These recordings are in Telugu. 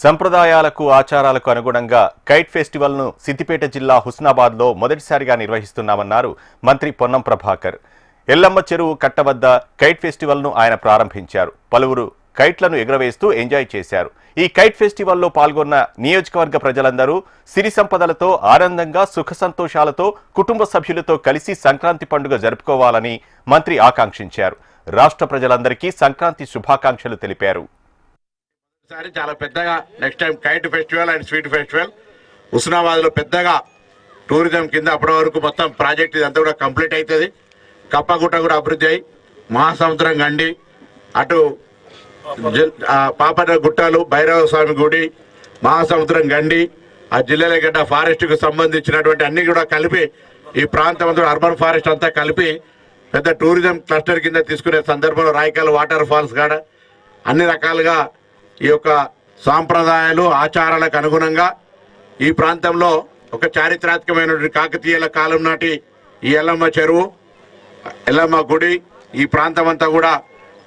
సంప్రదాయాలకు ఆచారాలకు అనుగుణంగా కైట్ ఫెస్టివల్ను సిద్దిపేట జిల్లా హుస్నాబాద్లో మొదటిసారిగా నిర్వహిస్తున్నామన్నారు మంత్రి పొన్నం ప్రభాకర్. ఎల్లమ్మ చెరువు కట్ట వద్ద కైట్ ఫెస్టివల్ను ఆయన ప్రారంభించారు. పలువురు కైట్లను ఎగురవేస్తూ ఎంజాయ్ చేశారు. ఈ కైట్ ఫెస్టివల్లో పాల్గొన్న నియోజకవర్గ ప్రజలందరూ సిరి సంపదలతో ఆనందంగా సుఖ సంతోషాలతో కుటుంబ సభ్యులతో కలిసి సంక్రాంతి పండుగ జరుపుకోవాలని మంత్రి ఆకాంక్షించారు. రాష్ట్ర ప్రజలందరికీ సంక్రాంతి శుభాకాంక్షలు తెలిపారు. చాలా పెద్దగా next time kite festival and sweet festival Husnabad లో పెద్దగా టూరిజం కింద అప్పటి వరకు మొత్తం ప్రాజెక్ట్ ఇదంతా కూడా కంప్లీట్ అవుతుంది. కప్పగుట్ట కూడా అభివృద్ధి అయ్యి మహాసముద్రం గండి అటు పాపన గుట్టలు భైరవ స్వామి గుడి మహాసముద్రం గండి ఆ జిల్లాల గడ్డ ఫారెస్ట్ కు సంబంధించినటువంటి అన్ని కూడా కలిపి ఈ ప్రాంతం అంతా అర్బన్ ఫారెస్ట్ అంతా కలిపి పెద్ద టూరిజం క్లస్టర్ కింద తీసుకునే సందర్భంలో రాయకాల వాటర్ ఫాల్స్ కాడ అన్ని రకాలుగా ఈ యొక్క సాంప్రదాయాలు ఆచారాలకు అనుగుణంగా ఈ ప్రాంతంలో ఒక చారిత్రాత్మకమైనటువంటి కాకతీయుల కాలం నాటి ఈ ఎల్లమ్మ చెరువు ఎల్లమ్మ గుడి ఈ ప్రాంతం అంతా కూడా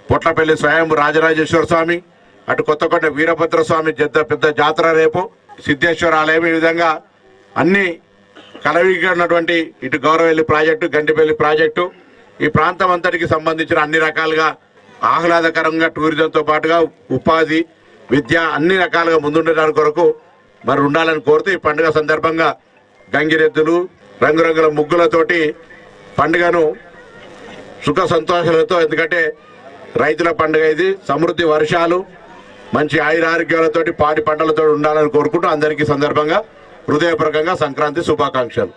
పొట్లపల్లి స్వయం రాజరాజేశ్వర స్వామి అటు కొత్తకోట వీరభద్ర స్వామి పెద్ద జాతర రేపు సిద్ధేశ్వర ఆలయం ఈ విధంగా అన్ని కలవిగా ఇటు గౌరవెల్లి ప్రాజెక్టు గంటిపల్లి ప్రాజెక్టు ఈ ప్రాంతం అంతటికి సంబంధించిన అన్ని రకాలుగా ఆహ్లాదకరంగా టూరిజంతో పాటుగా ఉపాధి విద్య అన్ని రకాలుగా ముందుండడానికి కొరకు మరి ఉండాలని కోరుతూ ఈ పండుగ సందర్భంగా గంగిరెద్దులు రంగురంగుల ముగ్గులతోటి పండుగను సుఖ సంతోషాలతో, ఎందుకంటే రైతుల పండుగ ఇది, సమృద్ధి వర్షాలు మంచి ఆయురారోగ్యాలతోటి పాడి పంటలతో ఉండాలని కోరుకుంటూ అందరికీ సందర్భంగా హృదయపూర్వకంగా సంక్రాంతి శుభాకాంక్షలు.